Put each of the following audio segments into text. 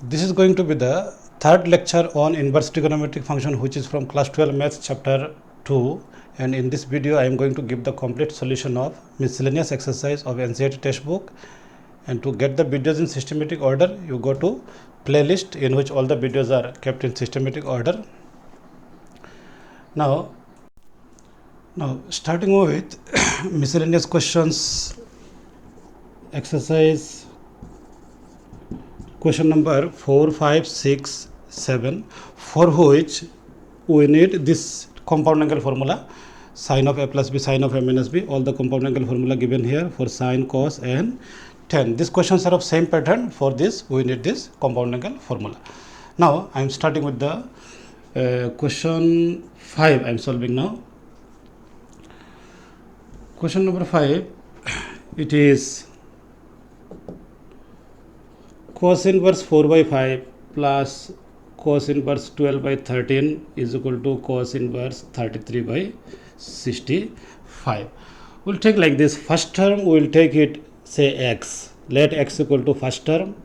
This is going to be the third lecture on inverse trigonometric function, which is from class 12 maths chapter 2, and in this video I am going to give the complete solution of miscellaneous exercise of NCERT textbook. And to get the videos in systematic order, you go to playlist in which all the videos are kept in systematic order. Now starting with miscellaneous questions exercise. Question number 4, 5, 6, 7, for which we need this compound angle formula, sine of a plus b, sine of a minus b, all the compound angle formula given here for sine, cos and tan. These questions are of same pattern. For this we need this compound angle formula. Now I am starting with the question 5 I am solving now. Question number 5, it is cos inverse 4 by 5 plus cos inverse 12 by 13 is equal to cos inverse 33 by 65. We'll take like this. First term we will take it, say x. Let x equal to first term,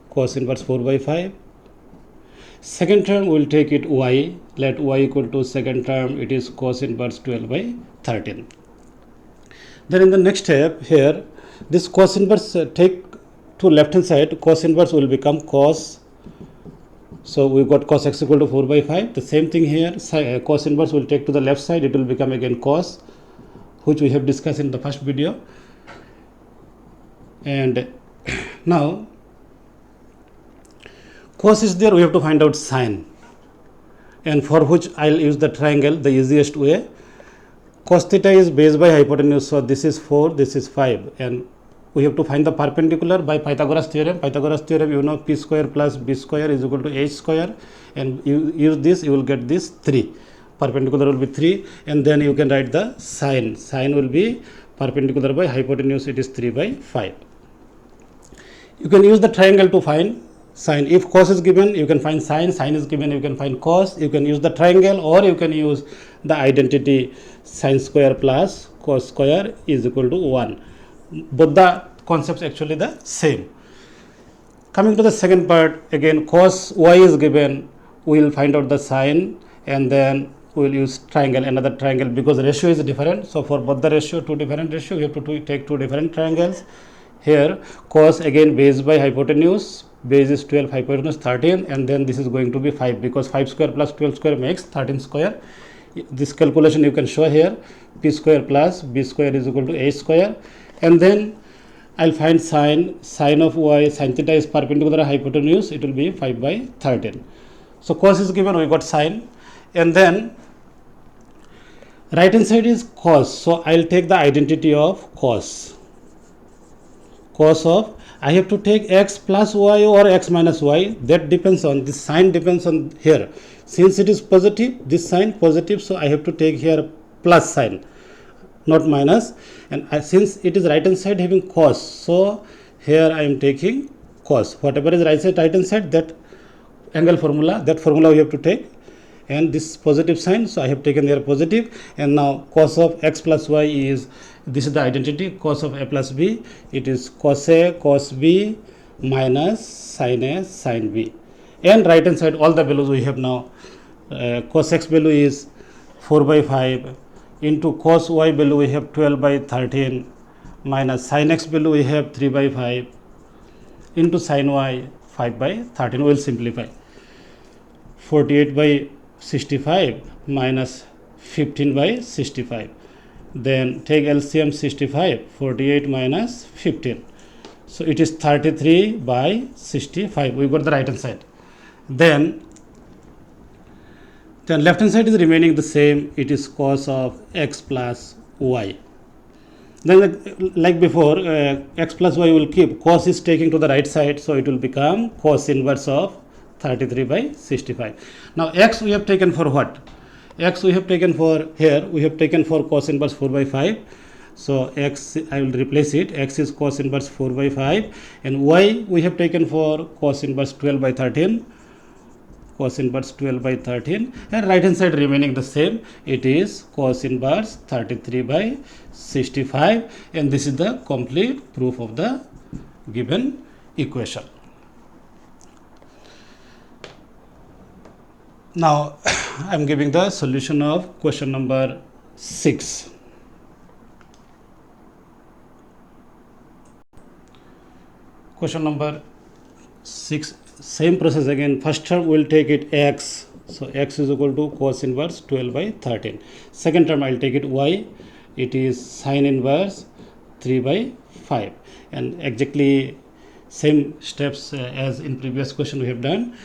cos inverse 4 by 5. Second term we will take it y. Let y equal to second term, it is cos inverse 12 by 13. Then in the next step here, this cos inverse take to left hand side, cos inverse will become cos. So we got cos x equal to 4 by 5. The same thing here, cos inverse will take to the left side, it will become again cos, which we have discussed in the first video. And now cos is there, we have to find out sine, and for which I'll use the triangle, the easiest way. Cos theta is base by hypotenuse, so this is 4, this is 5, and we have to find the perpendicular by Pythagoras theorem. Pythagoras theorem, you know, p square plus b square is equal to h square, and you use this, you will get this 3. Perpendicular will be 3, and then you can write the sine. Sine will be perpendicular by hypotenuse, it is 3 by 5. You can use the triangle to find sine. If cos is given, you can find sine. Sine is given, you can find cos. You can use the triangle, or you can use the identity sine square plus cos square is equal to 1. Both the concepts actually the same. Coming to the second part, again cos y is given, we will find out the sine, and then we will use triangle, another triangle, because the ratio is different. So for both the ratio, two different ratio, we have to take two different triangles. Here cos again base by hypotenuse, base is 12, hypotenuse 13, and then this is going to be 5, because 5 square plus 12 square makes 13 square. This calculation you can show here, p square plus b square is equal to a square, and then I'll find sine of y, sine theta is perpendicular to hypotenuse, it will be 5 by 13. So cos is given, we got sine, and then right hand side is cos, so I'll take the identity of cos. Cos of, I have to take x plus y or x minus y, that depends on, this sign depends on here. Since it is positive, this sign positive, so I have to take here plus sign, not minus. And since it is right hand side having cos, so here I am taking cos. Whatever is right hand side, that angle formula, that formula we have to take. And this positive sign, so I have taken here positive. And now cos of x plus y is, this is the identity, cos of a plus b, it is cos a cos b minus sin a sin b. And right hand side all the values we have now. Cos x value is 4 by 5, into cos y value we have 12 by 13, minus sin x value we have 3 by 5, into sin y 5 by 13. We will simplify. 48 by 65 minus 15 by 65. Then take LCM 65, 48 minus 15. So it is 33 by 65. We got the right hand side. Then left hand side is remaining the same, it is cos of x plus y. Then like before, x plus y will keep, cos is taking to the right side, so it will become cos inverse of 33 by 65. Now x we have taken for what? X we have taken for, here we have taken for cos inverse 4 by 5. So x, I will replace it, x is cos inverse 4 by 5, and y we have taken for cos inverse 12 by 13. Cos inverse 12 by 13, and right hand side remaining the same, it is cos inverse 33 by 65, and this is the complete proof of the given equation. Now I am giving the solution of question number 6. Question number 6, same process again. First term we will take it x, so x is equal to cos inverse 12 by 13. Second term I will take it y, it is sin inverse 3 by 5, and exactly same steps as in previous question we have done.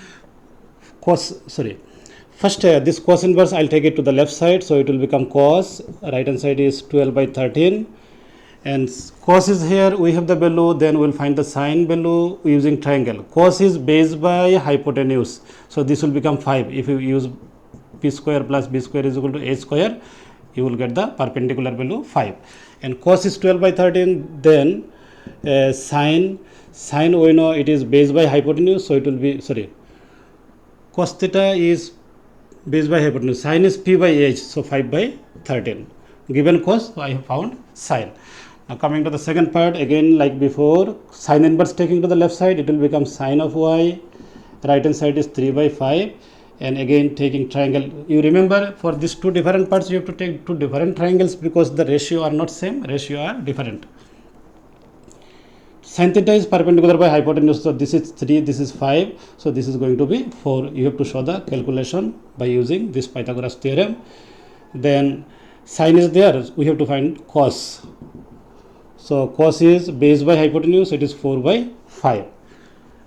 First this cos inverse I'll take it to the left side, so it will become cos, right hand side is 12 by 13, and cos is here, we have the value, then we'll find the sine value using triangle. Cos is base by hypotenuse, so this will become 5. If you use p square plus b square is equal to a square, you will get the perpendicular value 5. And cos is 12 by 13, then sine we know it is base by hypotenuse, so it will be, cos theta is base by hypotenuse, sine is p by h, so 5 by 13. Given cos, so I have found sine. Now coming to the second part, again like before, sine inverse taking to the left side, it will become sine of y, right hand side is 3 by 5, and again taking triangle. You remember for these two different parts you have to take two different triangles because the ratio are not same, ratio are different. Sin theta is perpendicular by hypotenuse, so this is 3, this is 5, so this is going to be 4. You have to show the calculation by using this Pythagoras theorem. Then sine is there, we have to find cos. So cos is base by hypotenuse, it is 4 by 5.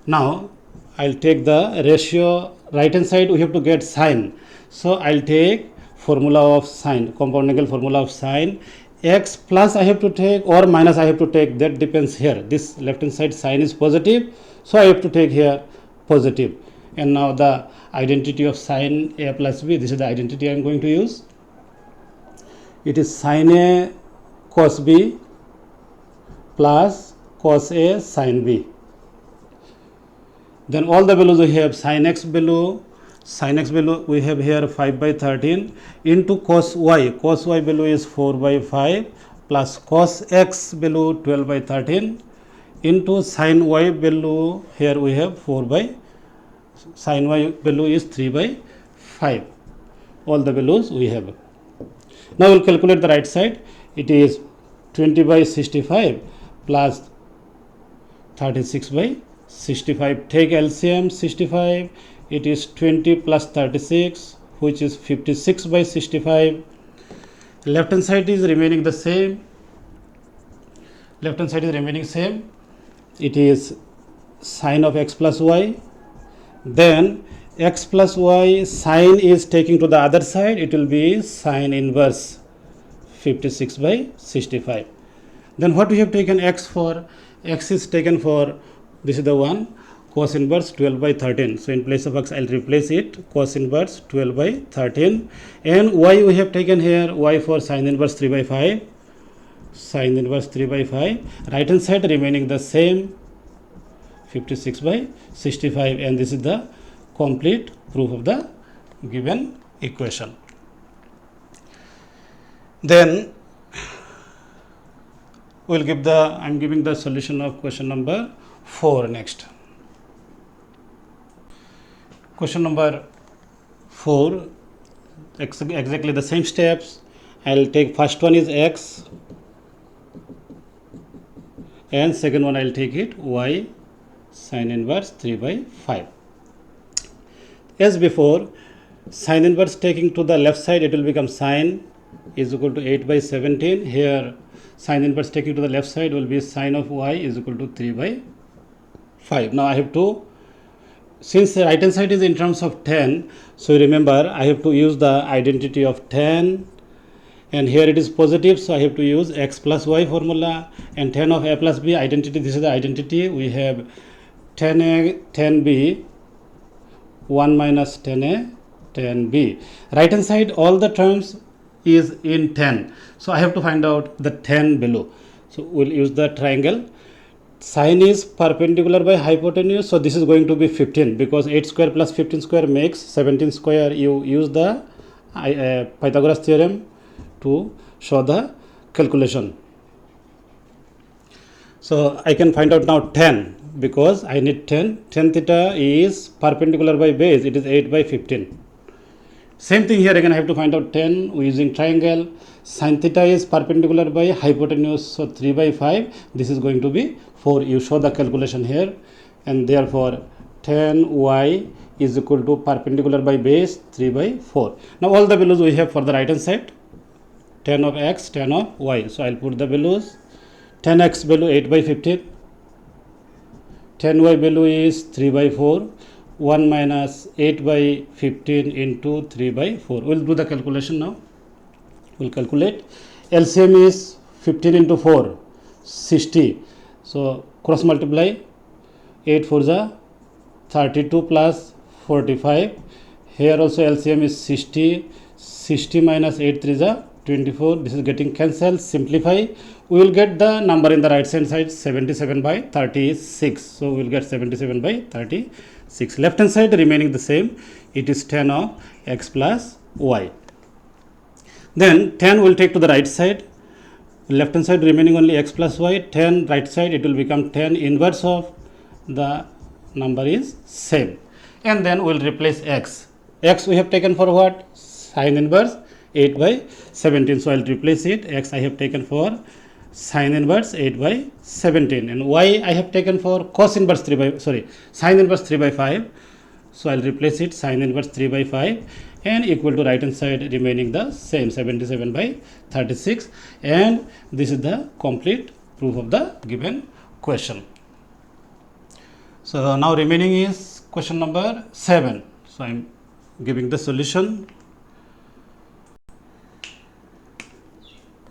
Now I'll take the ratio, right hand side we have to get sine. So I'll take formula of sine, compound angle formula of sine. X plus I have to take or minus I have to take, that depends here. This left hand side sine is positive, so I have to take here positive. And now the identity of sine a plus b, this is the identity I am going to use. It is sine a cos b plus cos a sin b. Then all the values we have, sin x value we have here 5 by 13 into cos y value is 4 by 5 plus cos x value 12 by 13 into sin y value, here we have 4 by, sin y value is 3 by 5. All the values we have. Now we will calculate the right side. It is 20 by 65 plus 36 by 65. Take LCM 65. It is 20 plus 36, which is 56 by 65. Left hand side is remaining the same. It is sine of x plus y. Then x plus y, sine is taking to the other side, it will be sine inverse 56 by 65. Then what we have taken x for? X is taken for, this is the one, cos inverse 12 by 13. So in place of x I will replace it, cos inverse 12 by 13. And y we have taken here, y for sin inverse 3 by 5. Sin inverse 3 by 5. Right hand side remaining the same, 56 by 65. And this is the complete proof of the given equation. Then we will give the, I am giving the solution of question number 4 next. Question number 4, exactly the same steps. I will take first one is x and second one I will take it y sin inverse 3 by 5. As before, sin inverse taking to the left side, it will become sine is equal to 8 by 17. Here sin inverse taking to the left side will be sine of y is equal to 3 by 5. Now I have to, since the right hand side is in terms of 10, so remember I have to use the identity of 10, and here it is positive, so I have to use x plus y formula, and 10 of a plus b identity, this is the identity. We have 10a 10b 1 minus 10a 10b. Right hand side all the terms is in 10, so I have to find out the 10 below. So we'll use the triangle. Sine is perpendicular by hypotenuse, so this is going to be 15 because 8 square plus 15 square makes 17 square. You use the Pythagoras theorem to show the calculation. So I can find out now 10 because I need 10. 10 theta is perpendicular by base, it is 8 by 15. Same thing here again, I have to find out 10 using triangle. Sin theta is perpendicular by hypotenuse, so 3 by 5. This is going to be 4. You show the calculation here, and therefore 10y is equal to perpendicular by base 3 by 4. Now all the values we have for the right hand side, 10 of x, 10 of y. So I'll put the values. 10x value 8 by 15, 10y value is 3 by 4. 1 minus 8 by 15 into 3 by 4. We'll do the calculation now. We'll calculate. LCM is 15 into 4, 60. So cross multiply. 8 4 is 32 plus 45. Here also LCM is 60. 60 minus 8 3 is 24. This is getting cancelled. Simplify. We will get the number in the right hand side, 77 by 36. So we will get 77 by 36. Left hand side remaining the same. It is 10 of x plus y. Then 10 will take to the right side. Left hand side remaining only x plus y. 10 right side, it will become 10 inverse of the number is same. And then we will replace x. X we have taken for what? Sin inverse 8 by 17. So I will replace it. X I have taken for sin inverse 8 by 17. And y I have taken for cos inverse 3 by, sin inverse 3 by 5. So I will replace it, sin inverse 3 by 5, and equal to right hand side remaining the same, 77 by 36. And this is the complete proof of the given question. So now remaining is question number 7. So I am giving the solution.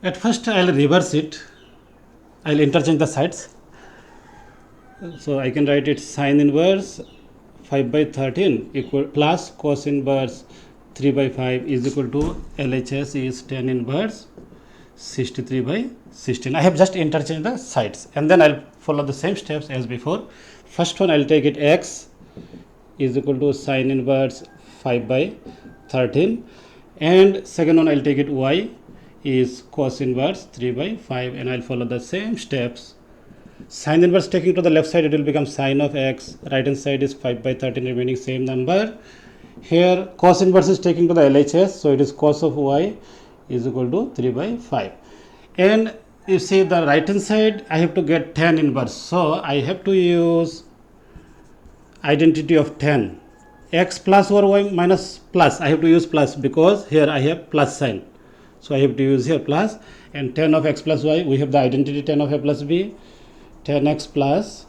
At first I will reverse it. I will interchange the sides. So I can write it sin inverse 5 by 13 equal plus cos inverse 3 by 5 is equal to LHS is 10 inverse 63 by 16. I have just interchanged the sides, and then I will follow the same steps as before. First one I will take it x is equal to sin inverse 5 by 13, and second one I will take it y is cos inverse 3 by 5, and I will follow the same steps. Sin inverse taking to the left side, it will become sin of x. Right hand side is 5 by 13 remaining same number. Here cos inverse is taking to the LHS, so it is cos of y is equal to 3 by 5. And you see the right hand side, I have to get 10 inverse. So I have to use identity of 10. X plus or y minus plus, I have to use plus because here I have plus sign. So I have to use here plus, and 10 of x plus y, we have the identity 10 of a plus b. 10x plus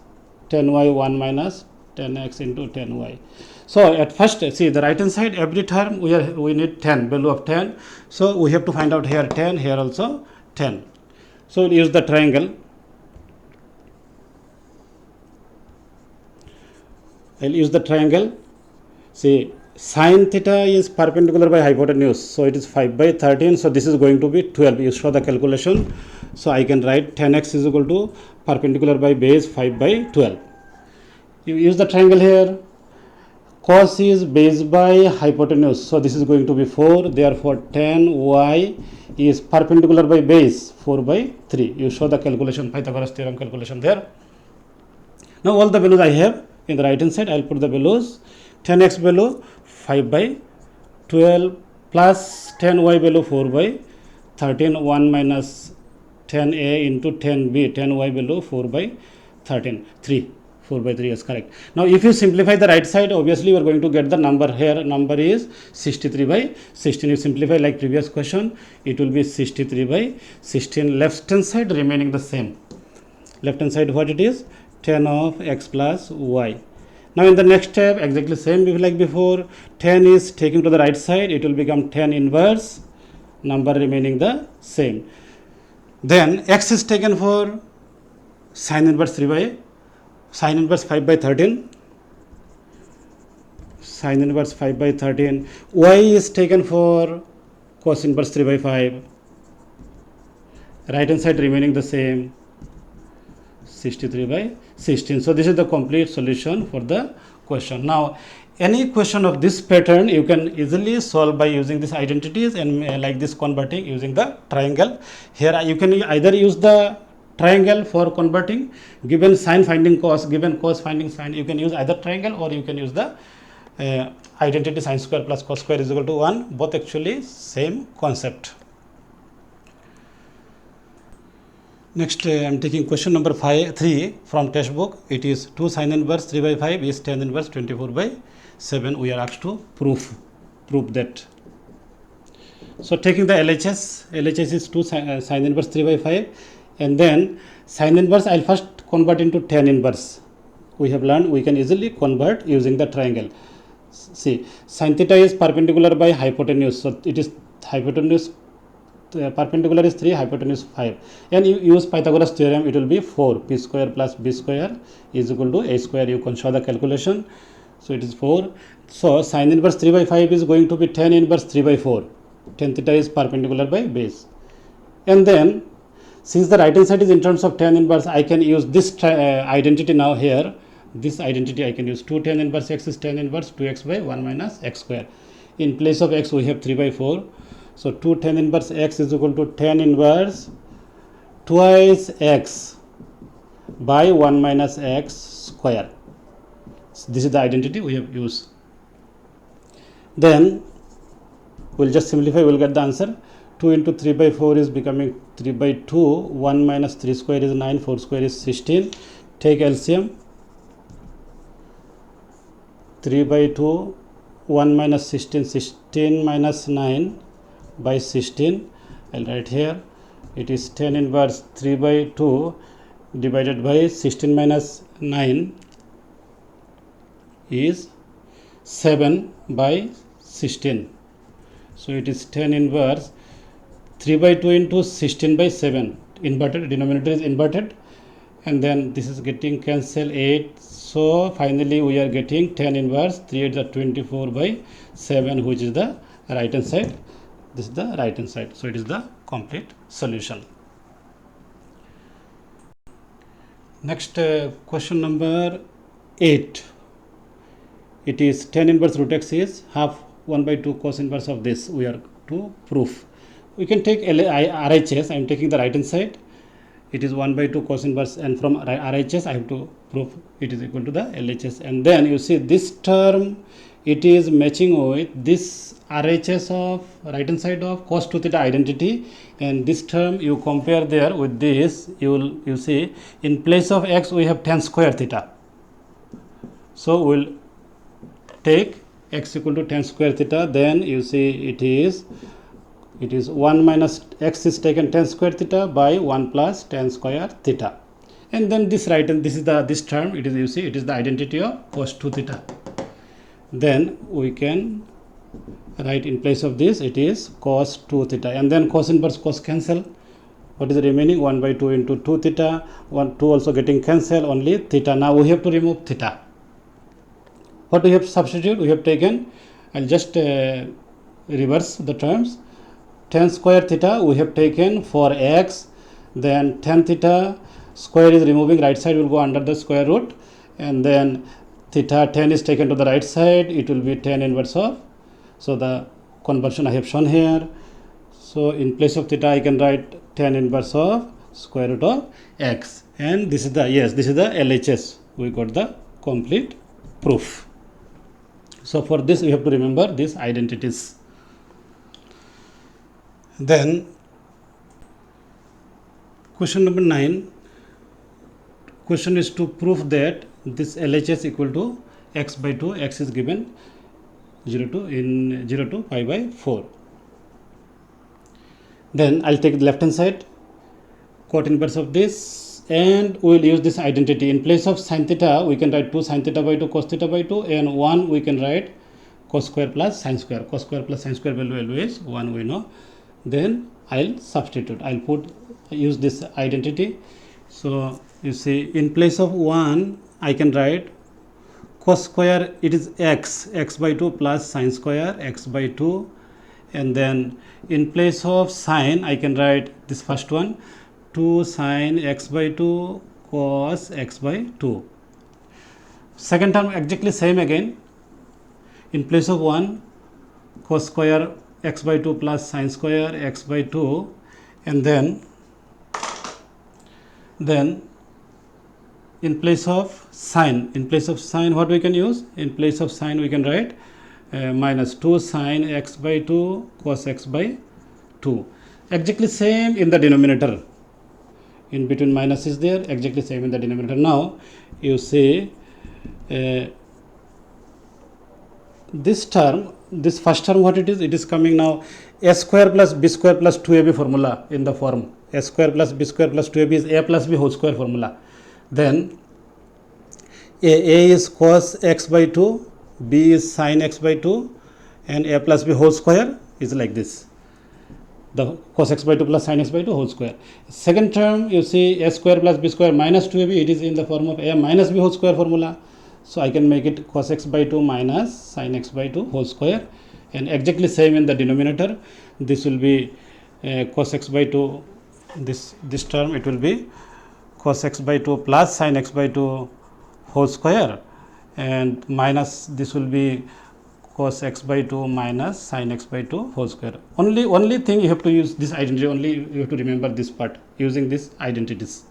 10y 1 minus 10x into 10y. So at first, see the right hand side, every term we need 10, value of 10. So we have to find out here 10, here also 10. So we'll use the triangle. I'll use the triangle. See, sin theta is perpendicular by hypotenuse, so it is 5 by 13. So this is going to be 12. You show the calculation. So I can write 10x is equal to perpendicular by base 5 by 12. You use the triangle here. Cos is base by hypotenuse, so this is going to be 4. Therefore 10y is perpendicular by base 4 by 3. You show the calculation, Pythagoras theorem calculation there. Now all the values I have in the right hand side, I will put the values. 10x value 5 by 12 plus 10y value 4 by 13, 1 minus 10a into 10b, 10y value 4 by 13, 3. 4 by 3 is correct. Now if you simplify the right side, obviously you are going to get the number here. Number is 63 by 16. You simplify like previous question, it will be 63 by 16. Left hand side remaining the same. Left hand side what it is? 10 of x plus y. Now in the next step, exactly same like before. 10 is taking to the right side, it will become 10 inverse, number remaining the same. Then x is taken for sin inverse 3 by sin inverse 5 by 13, sin inverse 5 by 13. Y is taken for cos inverse 3 by 5. Right hand side remaining the same, 63 by 16. So this is the complete solution for the question. Now any question of this pattern you can easily solve by using these identities, and like this converting using the triangle. Here you can either use the triangle for converting, given sine finding cos, given cos finding sine, you can use either triangle or you can use the identity sin square plus cos square is equal to 1, both actually same concept. Next, I am taking question number 3 from textbook. It is 2 sin inverse 3 by 5 is tan inverse 24 by 7. We are asked to prove that. So taking the LHS is 2 sin inverse 3 by 5, and then sin inverse I will first convert into tan inverse. We have learned we can easily convert using the triangle. See, sin theta is perpendicular by hypotenuse, so it is hypotenuse perpendicular is 3, hypotenuse 5, and you use Pythagoras theorem, it will be 4, p square plus b square is equal to a square. You can show the calculation, so it is 4. So sin inverse 3 by 5 is going to be tan inverse 3 by 4. Tan theta is perpendicular by base, and then since the right hand side is in terms of tan inverse, I can use this identity now here. This identity I can use 2 tan inverse x is tan inverse 2x by 1 minus x square. In place of x we have 3 by 4. So 2 tan inverse x is equal to tan inverse twice x by 1 minus x square. So this is the identity we have used. Then we will just simplify, we will get the answer. 2 into 3 by 4 is becoming 3 by 2, 1 minus 3 square is 9, 4 square is 16. Take LCM, 3 by 2, 1 minus 16, 16 minus 9 by 16. I'll write here, it is tan inverse 3 by 2 divided by 16 minus 9 is 7 by 16. So it is tan inverse 3 by 2 into 16 by 7, inverted, denominator is inverted, and then this is getting cancelled 8. So finally we are getting tan inverse 3 is the 24 by 7, which is the right hand side. This is the right hand side, so it is the complete solution. Next, question number 8. It is tan inverse root x is half 1 by 2 cos inverse of this. We are to prove. We can take RHS. I am taking the right hand side. It is 1 by 2 cos inverse, and from RHS I have to prove it is equal to the LHS. And then you see this term, it is matching with this RHS of right hand side of cos 2 theta identity, and this term you compare there with this, you see in place of x we have tan square theta. So we will take x equal to tan square theta. Then you see it is 1 minus x is taken tan square theta by 1 plus tan square theta, and then this this term, it is, you see, it is the identity of cos 2 theta. Then we can write in place of this, it is cos 2 theta, and then cos inverse cos cancel. What is the remaining? 1 by 2 into 2 theta, 1 2 also getting cancel, only theta. Now we have to remove theta. What we have substitute? We have taken, I'll just reverse the terms. Tan square theta we have taken for x, then tan theta square is removing, right side will go under the square root, and then theta tan is taken to the right side, it will be tan inverse of, so the conversion I have shown here. So in place of theta I can write tan inverse of square root of x, and this is the, yes, this is the LHS. We got the complete proof. So for this we have to remember these identities. Then question number 9. Question is to prove that this LHS equal to x by 2. X is given 0 to pi by 4. Then I'll take the left hand side, cot inverse of this, and we will use this identity. In place of sin theta we can write 2 sin theta by 2 cos theta by 2, and 1 we can write cos square plus sin square. Cos square plus sin square value is 1, we know. Then I'll substitute, I'll use this identity. So you see in place of 1 I can write cos square, it is x by 2 plus sin square x by 2, and then in place of sin I can write this first one, 2 sin x by 2 cos x by 2. Second term exactly same again, in place of 1 cos square x by 2 plus sin square x by 2, and then in place of sine, what we can use? In place of sine we can write minus 2 sine x by 2 cos x by 2. Exactly same in the denominator. In between minus is there, exactly same in the denominator. Now you see this term, this first term, what it is? It is coming now a square plus b square plus 2ab formula in the form. A square plus b square plus 2ab is a plus b whole square formula. Then a is cos x by 2, b is sin x by 2, and a plus b whole square is like this. The cos x by 2 plus sin x by 2 whole square. Second term, you see a square plus b square minus 2ab, it is in the form of a minus b whole square formula. So I can make it cos x by 2 minus sin x by 2 whole square, and exactly same in the denominator. This will be cos x by 2, this term it will be cos x by 2 plus sin x by 2 whole square, and minus this will be cos x by 2 minus sin x by 2 whole square. Only thing you have to use this identity, only you have to remember this part using these identities.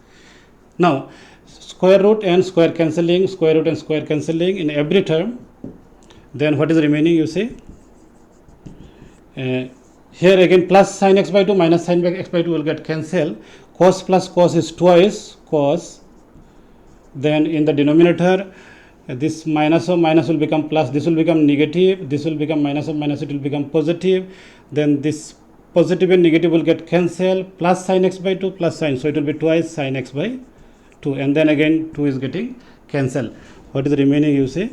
Now square root and square cancelling, square root and square cancelling in every term. Then what is remaining? You see here again plus sin x by 2 minus sin x by 2 will get cancelled. Cos plus cos is twice cos. Then in the denominator, this minus of minus will become plus, this will become negative, this will become minus of minus, it will become positive. Then this positive and negative will get cancelled, plus sin x by 2 plus sin, so it will be twice sin x by 2, and then again 2 is getting cancelled. What is remaining? You say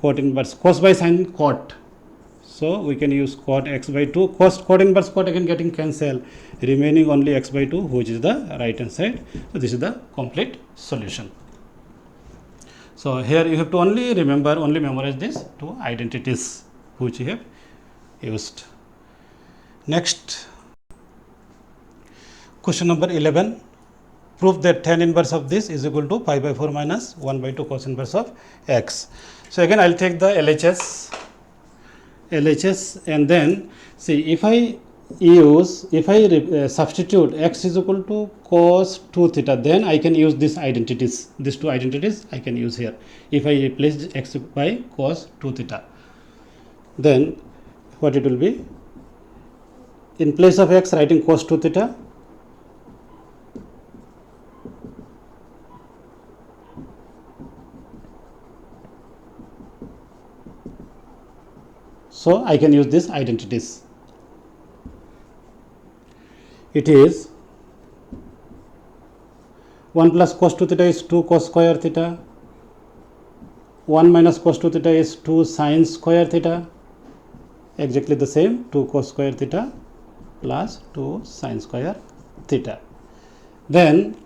cot inverse, cos by sin cot, so we can use cot x by 2, cot inverse cot again getting cancelled, remaining only x by 2, which is the right hand side. So this is the complete solution. So here you have to only memorize these two identities which you have used. Next, question number 11. Prove that tan inverse of this is equal to pi by 4 minus 1 by 2 cos inverse of x. So again I will take the LHS, and then see if I substitute x is equal to cos 2 theta, then I can use these identities, these two identities I can use here. If I replace x by cos 2 theta, then what it will be? In place of x, writing cos 2 theta, so I can use these identities. It is 1 plus cos 2 theta is 2 cos square theta, 1 minus cos 2 theta is 2 sin square theta, exactly the same, 2 cos square theta plus 2 sin square theta. Then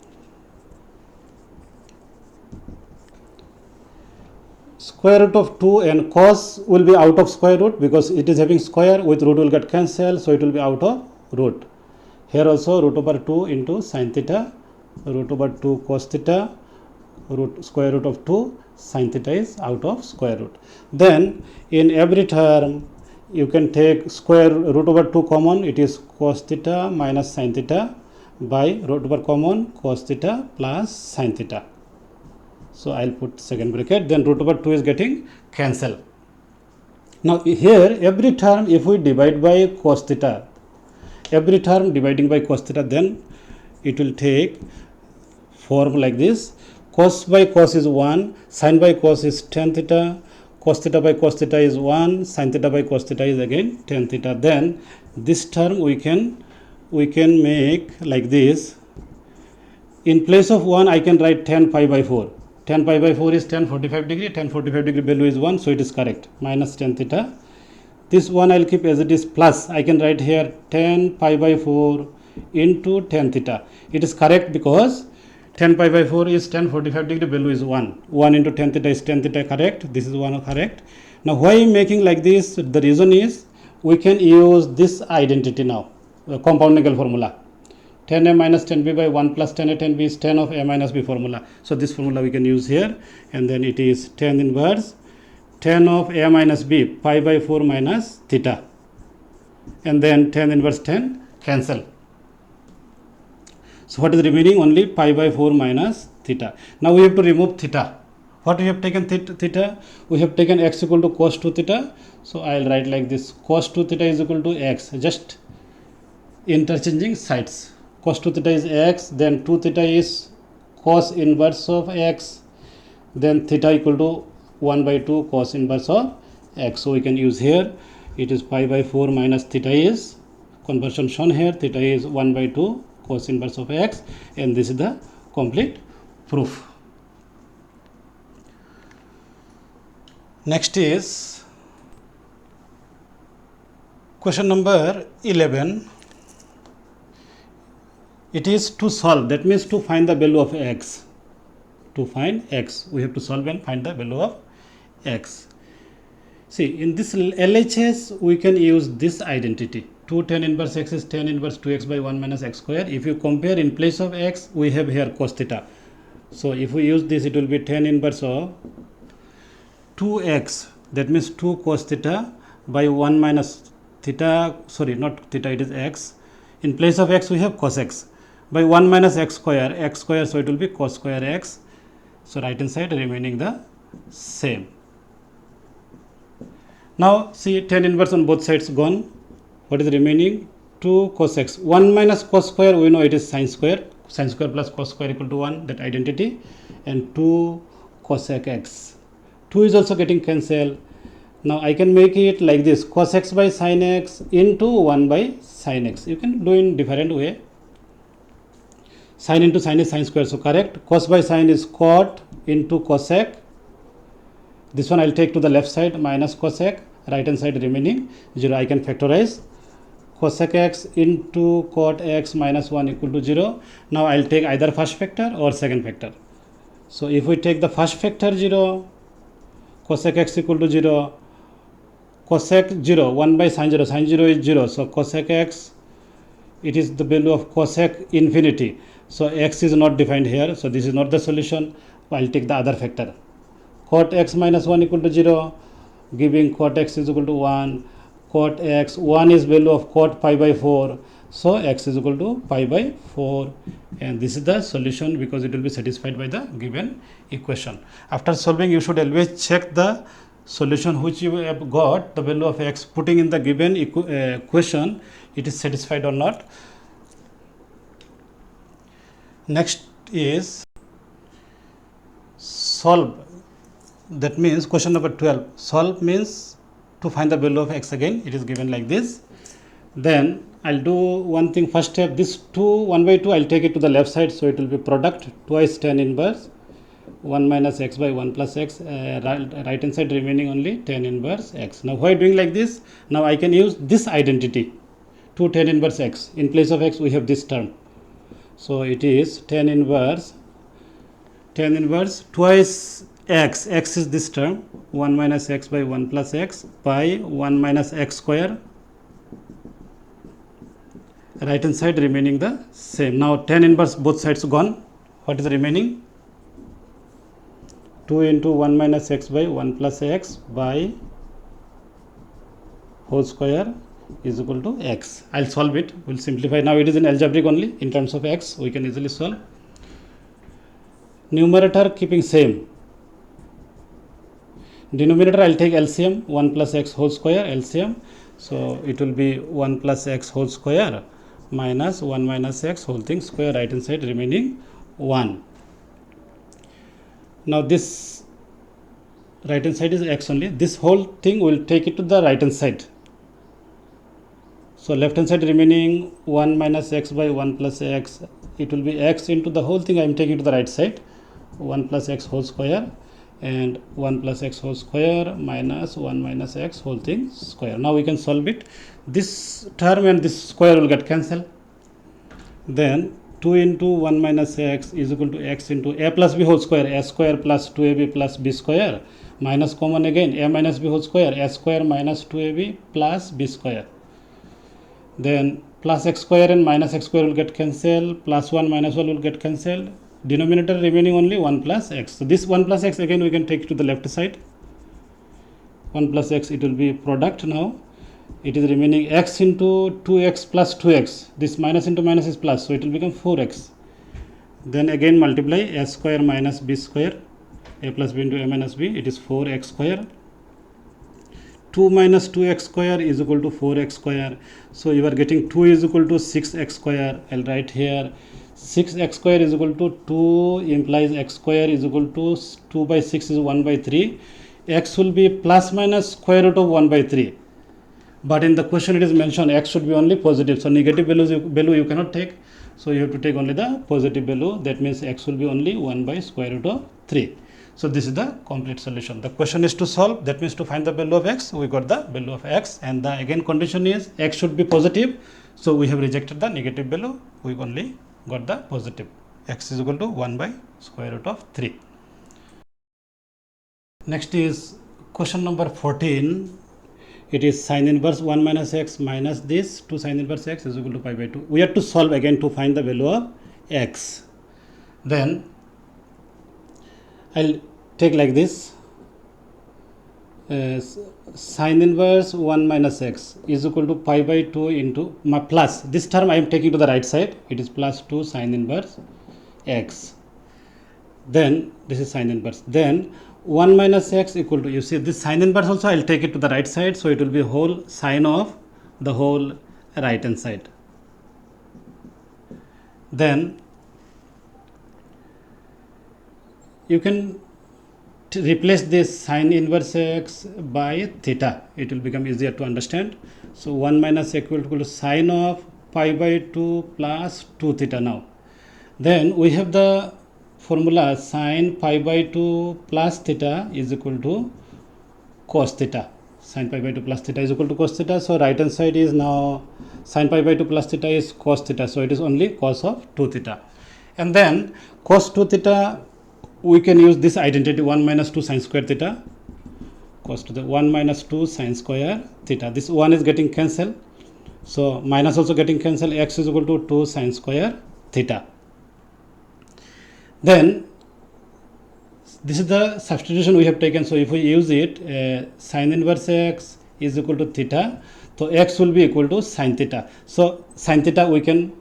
square root of 2 and cos will be out of square root because it is having square, with root will get cancelled, so it will be out of root. Here also root over 2 into sin theta, root over 2 cos theta, square root of 2 sin theta is out of square root. Then in every term you can take square root over 2 common, it is cos theta minus sin theta by root over common cos theta plus sin theta. So I will put second bracket, then root over 2 is getting cancelled. Now here every term if we divide by cos theta, every term dividing by cos theta, then it will take form like this. Cos by cos is 1, sin by cos is tan theta, cos theta by cos theta is 1, sin theta by cos theta is again tan theta. Then this term we can make like this. In place of 1 I can write tan pi by 4. Tan pi by 4 is tan 45 degree, tan 45 degree value is 1, so it is correct, minus tan theta. This one I will keep as it is, plus I can write here tan pi by 4 into tan theta. It is correct because tan pi by 4 is tan 45 degree, value is 1. 1 into tan theta is tan theta, correct. This is 1 correct. Now why I am making like this? The reason is we can use this identity now, the compound angle formula. Tan a minus tan b by 1 plus tan a tan b is tan of a minus b formula. So this formula we can use here, and then it is tan inverse tan of a minus b pi by 4 minus theta, and then tan inverse tan cancel. So what is remaining? Only pi by 4 minus theta. Now we have to remove theta. What we have taken theta? We have taken x equal to cos 2 theta. So I will write like this: cos 2 theta is equal to x. Just interchanging sides. Cos 2 theta is x, then 2 theta is cos inverse of x, then theta equal to 1 by 2 cos inverse of x. So we can use here, it is pi by 4 minus theta is, conversion shown here, theta is 1 by 2 cos inverse of x, and this is the complete proof. Next is question number 11. It is to solve, that means to find the value of x. To find x, we have to solve and find the value of x. See, in this LHS, we can use this identity. 2 tan inverse x is tan inverse 2x by 1 minus x square. If you compare, in place of x, we have here cos theta. So if we use this, it will be tan inverse of 2x, that means 2 cos theta by 1 minus theta, sorry, not theta, it is x. In place of x, we have cos x by 1 minus x square, so it will be cos square x. So right hand side remaining the same. Now see, tan inverse on both sides gone. What is remaining? 2 cos x. 1 minus cos square, we know it is sin square. Sin square plus cos square equal to 1, that identity. And 2 cosec x. 2 is also getting cancelled. Now I can make it like this: cos x by sin x into 1 by sin x. You can do in different way. Sin into sin is sin square, so correct. Cos by sin is cot into cosec. This one I will take to the left side, minus cosec. Right hand side remaining 0. I can factorize. Cosec x into cot x minus 1 equal to 0. Now I will take either first factor or second factor. So if we take the first factor 0, cosec x equal to 0, cosec 0, 1 by sin 0 is 0. So cosec x, it is the value of cosec infinity. So x is not defined here, so this is not the solution. I will take the other factor. Cot x minus 1 equal to 0, giving cot x is equal to 1. Cot x, 1 is value of cot pi by 4. So x is equal to pi by 4. And this is the solution, because it will be satisfied by the given equation. After solving, you should always check the solution which you have got, the value of x, putting in the given equation, it is satisfied or not. Next is solve. That means question number 12. Solve means to find the value of x again. It is given like this. Then I'll do one thing. First step, this 2, 1 by 2, I'll take it to the left side. So it will be product twice tan inverse 1 minus x by 1 plus x. Right hand side remaining only tan inverse x. Now why doing like this? Now I can use this identity, 2 tan inverse x. In place of x, we have this term. So it is tan inverse twice x. X is this term, 1 minus x by 1 plus x by 1 minus x square. Right hand side remaining the same. Now tan inverse both sides gone. What is remaining? 2 into 1 minus x by 1 plus x by whole square is equal to x. I'll solve it. We'll simplify. Now it is in algebraic only. In terms of x, we can easily solve. Numerator keeping same. Denominator, I'll take LCM, 1 plus x whole square, LCM. So it will be 1 plus x whole square minus 1 minus x whole thing square, right hand side remaining 1. Now this right hand side is x only. This whole thing will take it to the right hand side. So left hand side remaining 1 minus x by 1 plus x. It will be x into the whole thing I am taking to the right side. 1 plus x whole square and 1 plus x whole square minus 1 minus x whole thing square. Now we can solve it. This term and this square will get cancelled. Then 2 into 1 minus x is equal to x into a plus b whole square, a square plus 2ab plus b square, minus common again, a minus b whole square, a square minus 2ab plus b square. Then plus x square and minus x square will get cancelled, plus 1 minus 1 will get cancelled. Denominator remaining only 1 plus x. So this 1 plus x again we can take to the left side. 1 plus x, it will be product now. It is remaining x into 2x plus 2x. This minus into minus is plus, so it will become 4x. then again multiply a square minus b square, a plus b into a minus b, it is 4x square. 2 minus 2x square is equal to 4x square. So you are getting 2 is equal to 6x square. I'll write here 6x square is equal to 2 implies x square is equal to 2 by 6 is 1 by 3. X will be plus minus square root of 1 by 3. But in the question it is mentioned x should be only positive. So negative value you cannot take. So you have to take only the positive value. That means x will be only 1 by square root of 3. So this is the complete solution. The question is to solve, that means to find the value of x. We got the value of x, and the again condition is x should be positive. So we have rejected the negative value. We only got the positive. X is equal to 1 by square root of 3. Next is question number 14. It is sin inverse 1 minus x minus this 2 sin inverse x is equal to pi by 2. We have to solve again to find the value of x. Then I'll take like this, sin inverse 1 minus x is equal to pi by 2 into my plus, this term I am taking to the right side, it is plus 2 sin inverse x. Then this is sin inverse. Then 1 minus x equal to, you see this sin inverse also I will take it to the right side, so it will be whole sine of the whole right hand side. Then you can replace this sin inverse x by theta, it will become easier to understand. So 1 minus x equal to sine of pi by 2 plus 2 theta now. Then we have the formula sine pi by 2 plus theta is equal to cos theta. Sine pi by 2 plus theta is equal to cos theta. So right hand side is now sine pi by 2 plus theta is cos theta. So it is only cos of 2 theta. And then cos 2 theta, we can use this identity 1 minus 2 sin square theta, cos to the 1 minus 2 sin square theta. This 1 is getting cancelled. So minus also getting cancelled. X is equal to 2 sin square theta. Then this is the substitution we have taken. So if we use it, sin inverse x is equal to theta. So x will be equal to sin theta. So sin theta we can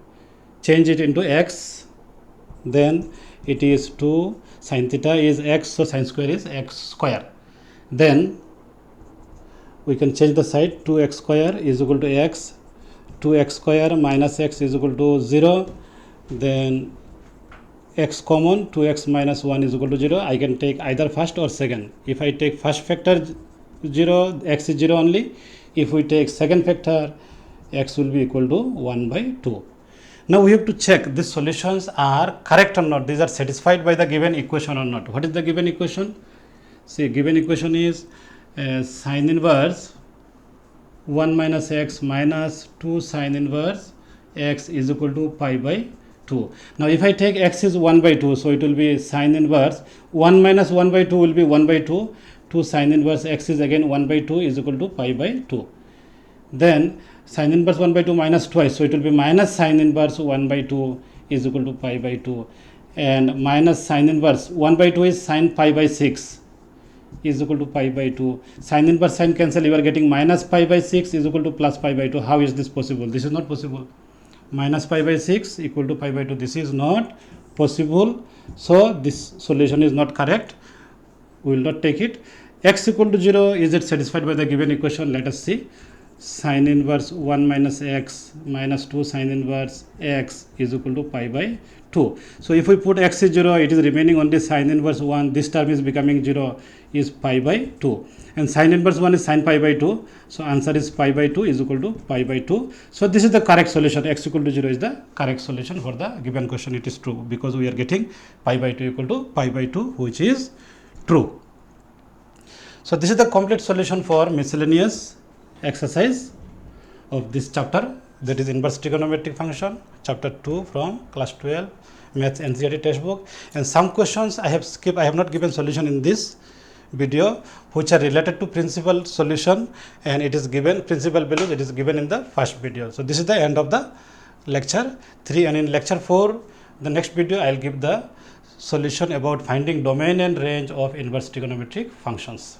change it into x. Then it is 2 sin theta is x, so sin square is x square. Then we can change the side, 2x square is equal to x, 2x square minus x is equal to 0. Then x common, 2x minus 1 is equal to 0. I can take either first or second. If I take first factor 0, x is 0 only. If we take second factor, x will be equal to 1 by 2. Now we have to check these solutions are correct or not. These are satisfied by the given equation or not. What is the given equation? See, given equation is sin inverse 1 minus x minus 2 sin inverse x is equal to pi by 2. Now if I take x is 1 by 2, so it will be sin inverse 1 minus 1 by 2 will be 1 by 2. 2 sin inverse x is again 1 by 2 is equal to pi by 2. Then sin inverse 1 by 2 minus twice, so it will be minus sin inverse 1 by 2 is equal to pi by 2, and minus sin inverse 1 by 2 is sin pi by 6 is equal to pi by 2. Sin inverse sin cancel, you are getting minus pi by 6 is equal to plus pi by 2. How is this possible? This is not possible. Minus pi by 6 equal to pi by 2. This is not possible. So this solution is not correct. We will not take it. X equal to 0, is it satisfied by the given equation? Let us see. Sin inverse 1 minus x minus 2 sin inverse x is equal to pi by 2. So if we put x is 0, it is remaining only sin inverse 1. This term is becoming 0, is pi by 2. And sin inverse 1 is sin pi by 2. So answer is pi by 2 is equal to pi by 2. So this is the correct solution. X equal to 0 is the correct solution for the given question. It is true because we are getting pi by 2 equal to pi by 2, which is true. So this is the complete solution for miscellaneous exercise of this chapter, that is inverse trigonometric function, chapter 2 from class 12 maths NCERT textbook. And some questions I have skipped, I have not given solution in this video, which are related to principal solution, and it is given principal values, it is given in the first video. So this is the end of the lecture 3, and in lecture 4, the next video, I will give the solution about finding domain and range of inverse trigonometric functions.